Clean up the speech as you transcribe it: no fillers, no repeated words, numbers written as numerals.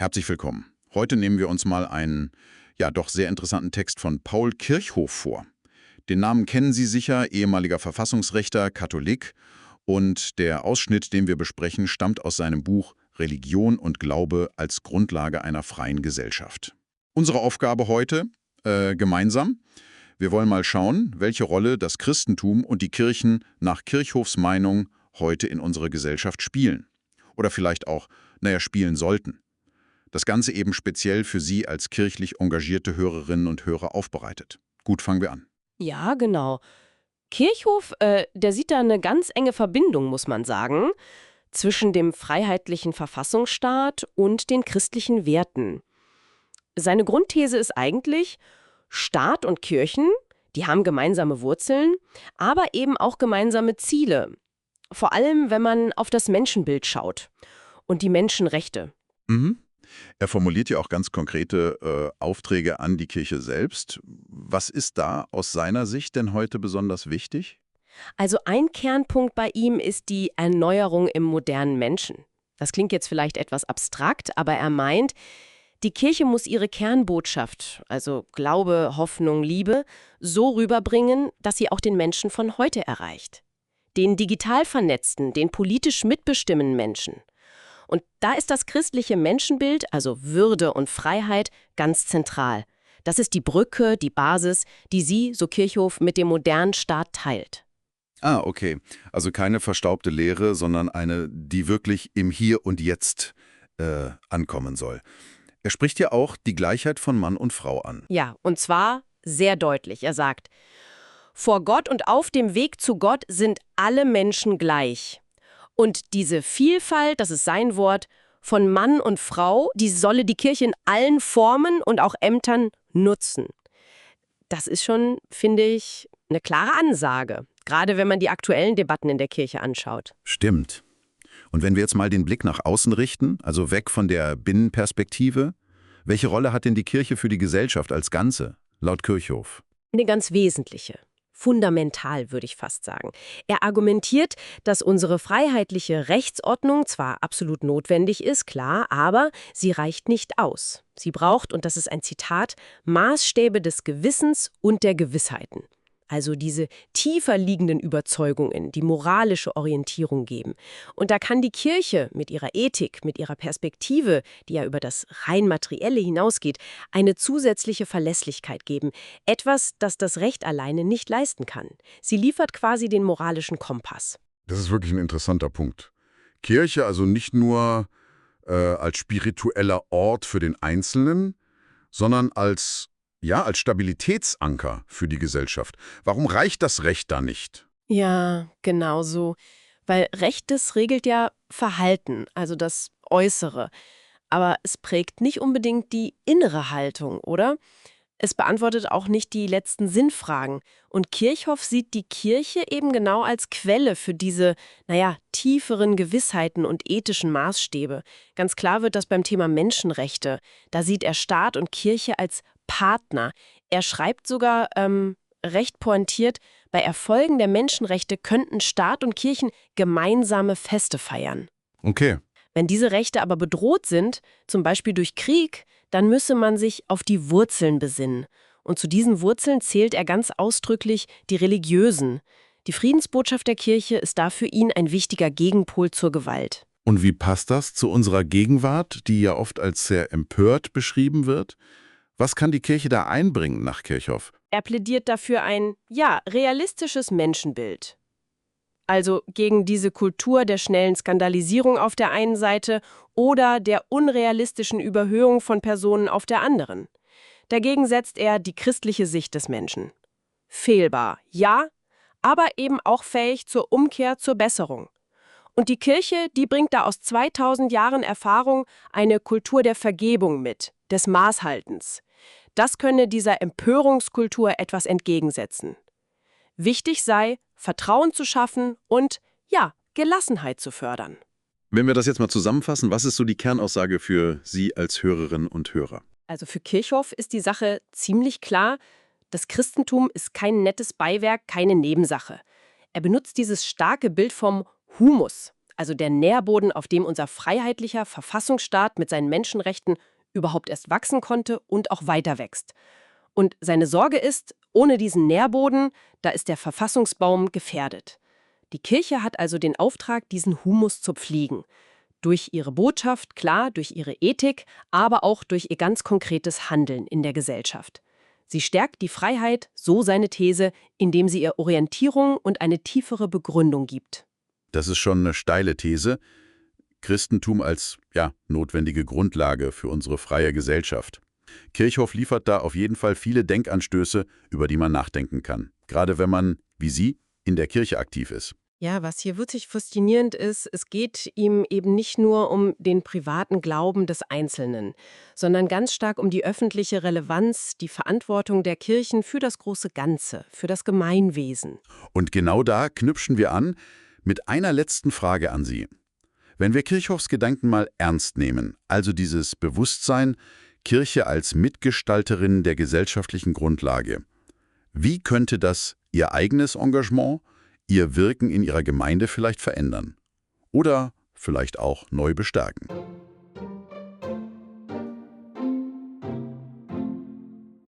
Herzlich willkommen. Heute nehmen wir uns mal einen, ja doch sehr interessanten Text von Paul Kirchhoff vor. Den Namen kennen Sie sicher, ehemaliger Verfassungsrechter, Katholik. Und der Ausschnitt, den wir besprechen, stammt aus seinem Buch Religion und Glaube als Grundlage einer freien Gesellschaft. Unsere Aufgabe heute, gemeinsam, wir wollen mal schauen, welche Rolle das Christentum und die Kirchen nach Kirchhoffs Meinung heute in unserer Gesellschaft spielen. Oder vielleicht auch, spielen sollten. Das Ganze eben speziell für Sie als kirchlich engagierte Hörerinnen und Hörer aufbereitet. Gut, fangen wir an. Ja, genau. Kirchhoff, der sieht da eine ganz enge Verbindung, muss man sagen, zwischen dem freiheitlichen Verfassungsstaat und den christlichen Werten. Seine Grundthese ist eigentlich, Staat und Kirchen, die haben gemeinsame Wurzeln, aber eben auch gemeinsame Ziele. Vor allem, wenn man auf das Menschenbild schaut und die Menschenrechte. Er formuliert ja auch ganz konkrete Aufträge an die Kirche selbst. Was ist da aus seiner Sicht denn heute besonders wichtig? Also ein Kernpunkt bei ihm ist die Erneuerung im modernen Menschen. Das klingt jetzt vielleicht etwas abstrakt, aber er meint, die Kirche muss ihre Kernbotschaft, also Glaube, Hoffnung, Liebe, so rüberbringen, dass sie auch den Menschen von heute erreicht. Den digital vernetzten, den politisch mitbestimmenden Menschen. Und da ist das christliche Menschenbild, also Würde und Freiheit, ganz zentral. Das ist die Brücke, die Basis, die sie, so Kirchhoff, mit dem modernen Staat teilt. Ah, okay. Also keine verstaubte Lehre, sondern eine, die wirklich im Hier und Jetzt ankommen soll. Er spricht ja auch die Gleichheit von Mann und Frau an. Ja, und zwar sehr deutlich. Er sagt, vor Gott und auf dem Weg zu Gott sind alle Menschen gleich. Und diese Vielfalt, das ist sein Wort, von Mann und Frau, die solle die Kirche in allen Formen und auch Ämtern nutzen. Das ist schon, finde ich, eine klare Ansage, gerade wenn man die aktuellen Debatten in der Kirche anschaut. Stimmt. Und wenn wir jetzt mal den Blick nach außen richten, also weg von der Binnenperspektive, welche Rolle hat denn die Kirche für die Gesellschaft als Ganze, laut Kirchhoff? Eine ganz wesentliche. Fundamental, würde ich fast sagen. Er argumentiert, dass unsere freiheitliche Rechtsordnung zwar absolut notwendig ist, klar, aber sie reicht nicht aus. Sie braucht, und das ist ein Zitat, Maßstäbe des Gewissens und der Gewissheiten. Also diese tiefer liegenden Überzeugungen, die moralische Orientierung geben. Und da kann die Kirche mit ihrer Ethik, mit ihrer Perspektive, die ja über das rein Materielle hinausgeht, eine zusätzliche Verlässlichkeit geben. Etwas, das das Recht alleine nicht leisten kann. Sie liefert quasi den moralischen Kompass. Das ist wirklich ein interessanter Punkt. Kirche also nicht nur als spiritueller Ort für den Einzelnen, sondern als Stabilitätsanker für die Gesellschaft. Warum reicht das Recht da nicht? Ja, genau so. Weil Recht, das regelt ja Verhalten, also das Äußere. Aber es prägt nicht unbedingt die innere Haltung, oder? Es beantwortet auch nicht die letzten Sinnfragen. Und Kirchhoff sieht die Kirche eben genau als Quelle für diese, tieferen Gewissheiten und ethischen Maßstäbe. Ganz klar wird das beim Thema Menschenrechte. Da sieht er Staat und Kirche als Partner. Er schreibt sogar recht pointiert, bei Erfolgen der Menschenrechte könnten Staat und Kirchen gemeinsame Feste feiern. Okay. Wenn diese Rechte aber bedroht sind, zum Beispiel durch Krieg, dann müsse man sich auf die Wurzeln besinnen. Und zu diesen Wurzeln zählt er ganz ausdrücklich die religiösen. Die Friedensbotschaft der Kirche ist da für ihn ein wichtiger Gegenpol zur Gewalt. Und wie passt das zu unserer Gegenwart, die ja oft als sehr empört beschrieben wird? Was kann die Kirche da einbringen nach Kirchhoff? Er plädiert dafür ein, realistisches Menschenbild. Also gegen diese Kultur der schnellen Skandalisierung auf der einen Seite oder der unrealistischen Überhöhung von Personen auf der anderen. Dagegen setzt er die christliche Sicht des Menschen. Fehlbar, ja, aber eben auch fähig zur Umkehr, zur Besserung. Und die Kirche, die bringt da aus 2000 Jahren Erfahrung eine Kultur der Vergebung mit, des Maßhaltens. Das könne dieser Empörungskultur etwas entgegensetzen. Wichtig sei, Vertrauen zu schaffen und, Gelassenheit zu fördern. Wenn wir das jetzt mal zusammenfassen, was ist so die Kernaussage für Sie als Hörerinnen und Hörer? Also für Kirchhoff ist die Sache ziemlich klar, das Christentum ist kein nettes Beiwerk, keine Nebensache. Er benutzt dieses starke Bild vom Humus, also der Nährboden, auf dem unser freiheitlicher Verfassungsstaat mit seinen Menschenrechten überhaupt erst wachsen konnte und auch weiter wächst. Und seine Sorge ist, ohne diesen Nährboden, da ist der Verfassungsbaum gefährdet. Die Kirche hat also den Auftrag, diesen Humus zu pflegen. Durch ihre Botschaft, klar, durch ihre Ethik, aber auch durch ihr ganz konkretes Handeln in der Gesellschaft. Sie stärkt die Freiheit, so seine These, indem sie ihr Orientierung und eine tiefere Begründung gibt. Das ist schon eine steile These. Christentum als, notwendige Grundlage für unsere freie Gesellschaft. Kirchhoff liefert da auf jeden Fall viele Denkanstöße, über die man nachdenken kann. Gerade wenn man, wie Sie, in der Kirche aktiv ist. Ja, was hier wirklich faszinierend ist, es geht ihm eben nicht nur um den privaten Glauben des Einzelnen, sondern ganz stark um die öffentliche Relevanz, die Verantwortung der Kirchen für das große Ganze, für das Gemeinwesen. Und genau da knüpfen wir an mit einer letzten Frage an Sie. Wenn wir Kirchhoffs Gedanken mal ernst nehmen, also dieses Bewusstsein, Kirche als Mitgestalterin der gesellschaftlichen Grundlage, wie könnte das Ihr eigenes Engagement, Ihr Wirken in Ihrer Gemeinde vielleicht verändern? Oder vielleicht auch neu bestärken?